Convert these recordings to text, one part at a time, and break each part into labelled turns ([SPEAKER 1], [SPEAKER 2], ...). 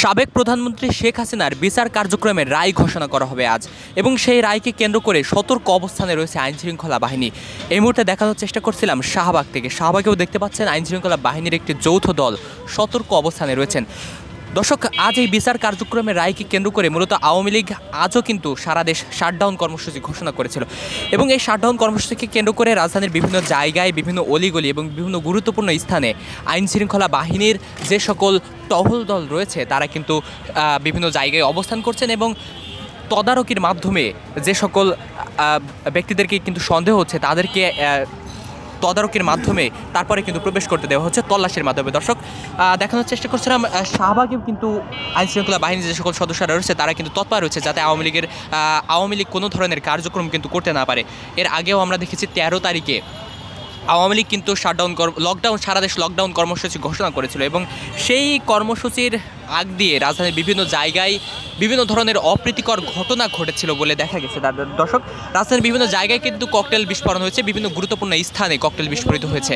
[SPEAKER 1] সাবেক প্রধানমন্ত্রী শেখ হাসিনার বিচার কার্যক্রমের রায় ঘোষণা করা হবে আজ, এবং সেই রায়কে কেন্দ্র করে সতর্ক অবস্থানে রয়েছে আইনশৃঙ্খলা বাহিনী। এই মুহূর্তে দেখানোর চেষ্টা করছিলাম শাহবাগ থেকে। শাহবাগেও দেখতে পাচ্ছেন আইনশৃঙ্খলা বাহিনীর একটি যৌথ দল সতর্ক অবস্থানে রয়েছেন। দর্শক, আজ এই বিচার কার্যক্রমের রায়কে কেন্দ্র করে মূলত আওয়ামী লীগ আজও কিন্তু সারা দেশ শাটডাউন কর্মসূচি ঘোষণা করেছিল, এবং এই শাটডাউন কর্মসূচিকে কেন্দ্র করে রাজধানীর বিভিন্ন জায়গায়, বিভিন্ন অলিগলি এবং বিভিন্ন গুরুত্বপূর্ণ স্থানে আইনশৃঙ্খলা বাহিনীর যে সকল টহল দল রয়েছে তারা কিন্তু বিভিন্ন জায়গায় অবস্থান করছেন, এবং তদারকির মাধ্যমে যে সকল ব্যক্তিদেরকে কিন্তু সন্দেহ হচ্ছে তাদেরকে তদারকির মাধ্যমে তারপরে কিন্তু প্রবেশ করতে দেওয়া হচ্ছে তল্লাশির মাধ্যমে। দর্শক, দেখানোর চেষ্টা করছিলাম শাহবাগেও কিন্তু আইনশৃঙ্খলা বাহিনীর যে সকল সদস্যরা রয়েছে তারা কিন্তু তৎপর রয়েছে যাতে আওয়ামী লীগ কোনো ধরনের কার্যক্রম কিন্তু করতে না পারে। এর আগেও আমরা দেখেছি 13 তারিখে আওয়ামী লীগ কিন্তু সারা দেশ লকডাউন কর্মসূচি ঘোষণা করেছিল, এবং সেই কর্মসূচির আগ দিয়ে রাজধানীর বিভিন্ন জায়গায় বিভিন্ন ধরনের অপ্রীতিকর ঘটনা ঘটেছিল বলে দেখা গেছে। দর্শক, রাজধানীর বিভিন্ন জায়গায় কিন্তু ককটেল বিস্ফোরণ হয়েছে, বিভিন্ন গুরুত্বপূর্ণ স্থানে ককটেল বিস্ফোরিত হয়েছে,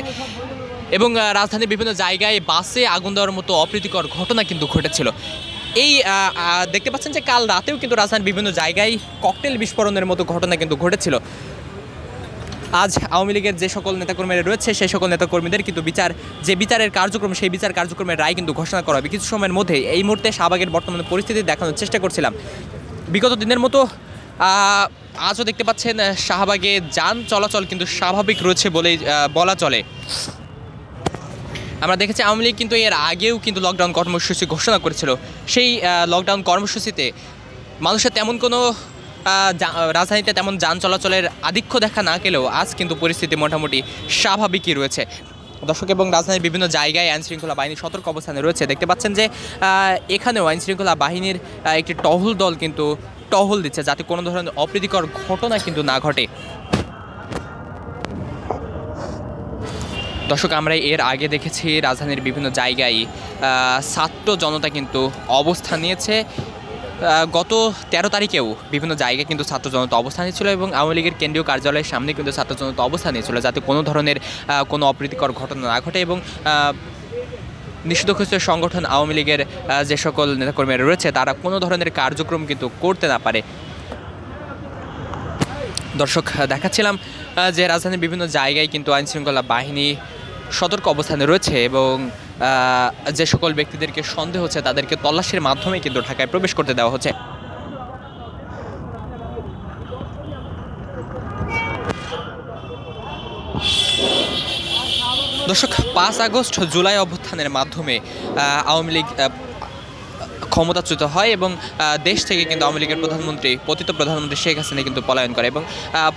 [SPEAKER 1] এবং রাজধানীর বিভিন্ন জায়গায় বাসে আগুন দেওয়ার মতো অপ্রীতিকর ঘটনা কিন্তু ঘটেছিল। এই দেখতে পাচ্ছেন যে কাল রাতেও কিন্তু রাজধানীর বিভিন্ন জায়গায় ককটেল বিস্ফোরণের মতো ঘটনা কিন্তু ঘটেছিল। আজ আওয়ামী লীগের যে সকল নেতাকর্মীরা রয়েছে সেই সকল নেতাকর্মীদের কিন্তু বিচারের কার্যক্রম, সেই বিচার কার্যক্রমের রায় কিন্তু ঘোষণা করা হবে কিছু সময়ের মধ্যে। এই মুহূর্তে শাহবাগের বর্তমানে পরিস্থিতি দেখানোর চেষ্টা করছিলাম। বিগত দিনের মতো আজও দেখতে পাচ্ছেন শাহবাগে যান চলাচল কিন্তু স্বাভাবিক রয়েছে বলেই বলা চলে। আমরা দেখেছি আওয়ামী লীগ কিন্তু এর আগেও কিন্তু লকডাউন কর্মসূচি ঘোষণা করেছিল। সেই লকডাউন কর্মসূচিতে মানুষের তেমন কোনো রাজধানীতে তেমন যান চলাচলের আধিক্য দেখা না গেলেও আজ কিন্তু পরিস্থিতি মোটামুটি স্বাভাবিকই রয়েছে। দর্শক, এবং রাজধানীর বিভিন্ন জায়গায় আইনশৃঙ্খলা বাহিনী সতর্ক অবস্থানে রয়েছে। দেখতে পাচ্ছেন যে এখানেও আইনশৃঙ্খলা বাহিনীর একটি টহল দল কিন্তু টহল দিচ্ছে যাতে কোনো ধরনের অপ্রীতিকর ঘটনা কিন্তু না ঘটে। দর্শক, আমরা এর আগে দেখেছি রাজধানীর বিভিন্ন জায়গায় ছাত্র জনতা কিন্তু অবস্থান নিয়েছে। গত 13 তারিখেও বিভিন্ন জায়গায় কিন্তু ছাত্র জনতা অবস্থান নিয়েছিল, এবং আওয়ামী লীগের কেন্দ্রীয় কার্যালয়ের সামনে কিন্তু ছাত্র জনতা অবস্থান নিয়েছিল যাতে কোনো ধরনের কোনো অপ্রীতিকর ঘটনা না ঘটে, এবং নিষিদ্ধ ঘোষিত সংগঠন আওয়ামী লীগের যে সকল নেতাকর্মীরা রয়েছে তারা কোনো ধরনের কার্যক্রম কিন্তু করতে না পারে। দর্শক, দেখাচ্ছিলাম যে রাজধানীর বিভিন্ন জায়গায় কিন্তু আইনশৃঙ্খলা বাহিনী সতর্ক অবস্থানে রয়েছে, এবং যে সকল ব্যক্তিদেরকে সন্দেহ হচ্ছে তাদেরকে তল্লাশির মাধ্যমে কিন্তু ঢাকায় প্রবেশ করতে দেওয়া হচ্ছে। দর্শক, 5 আগস্ট জুলাই অভ্যুত্থানের মাধ্যমে আওয়ামী লীগ ক্ষমতাচ্যুত হয়, এবং দেশ থেকে কিন্তু আওয়ামী লীগের পতিত প্রধানমন্ত্রী শেখ হাসিনা কিন্তু পলায়ন করে, এবং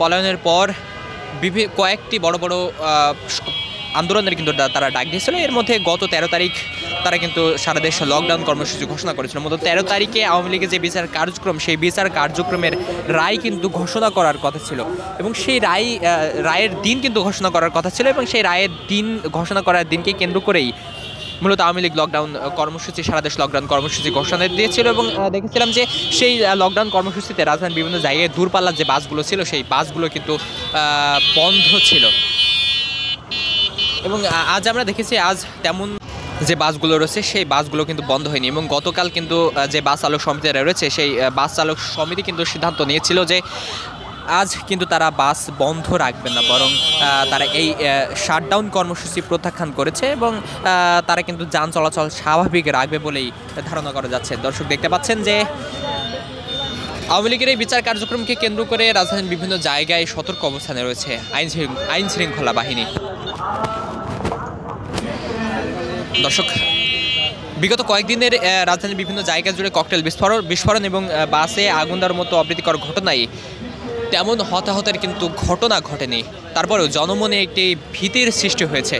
[SPEAKER 1] পলায়নের পর কয়েকটি বড় বড় আন্দোলনের কিন্তু তারা ডাক দিয়েছিল। এর মধ্যে গত 13 তারিখ তারা কিন্তু সারা দেশে লকডাউন কর্মসূচি ঘোষণা করেছিল। মূলত 13 তারিখে আওয়ামী লীগের যে বিচার কার্যক্রম, সেই বিচার কার্যক্রমের রায় কিন্তু ঘোষণা করার কথা ছিল, এবং সেই রায়ের দিন কিন্তু ঘোষণা করার কথা ছিল, এবং সেই রায়ের দিন ঘোষণা করার দিনকে কেন্দ্র করেই মূলত আওয়ামী লীগ সারা দেশ লকডাউন কর্মসূচি ঘোষণা দিয়েছিল। এবং দেখেছিলাম যে সেই লকডাউন কর্মসূচিতে রাজধানীর বিভিন্ন জায়গায় দূরপাল্লার যে বাসগুলো ছিল সেই বাসগুলো কিন্তু বন্ধ ছিল, এবং আজ আমরা দেখেছি আজ তেমন যে বাসগুলো রয়েছে সেই বাসগুলো কিন্তু বন্ধ হয়নি, এবং গতকাল কিন্তু যে বাস চালক সমিতিরা রয়েছে সেই বাস চালক সমিতি কিন্তু সিদ্ধান্ত নিয়েছিল যে আজ কিন্তু তারা বাস বন্ধ রাখবেন না, বরং তারা এই শাটডাউন কর্মসূচি প্রত্যাখ্যান করেছে, এবং তারা কিন্তু যান চলাচল স্বাভাবিক রাখবে বলেই ধারণা করা যাচ্ছে। দর্শক, দেখতে পাচ্ছেন যে আওয়ামী লীগের এই বিচার কার্যক্রমকে কেন্দ্র করে রাজধানীর বিভিন্ন জায়গায় সতর্ক অবস্থানে রয়েছে আইনশৃঙ্খলা বাহিনী। দর্শক, বিগত কয়েকদিনের রাজধানীর বিভিন্ন জায়গা জুড়ে ককটেল বিস্ফোরণ এবং বাসে আগুন দেওয়ার মতো অপ্রীতিকর ঘটনায় তেমন হতাহতের কিন্তু ঘটনা ঘটেনি, তারপরেও জনমনে একটি ভীতির সৃষ্টি হয়েছে।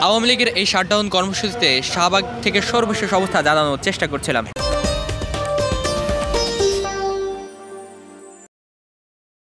[SPEAKER 1] আওয়ামী লীগের এই শাটডাউন কর্মসূচিতে শাহবাগ থেকে সর্বশেষ অবস্থা জানানোর চেষ্টা করছিলাম।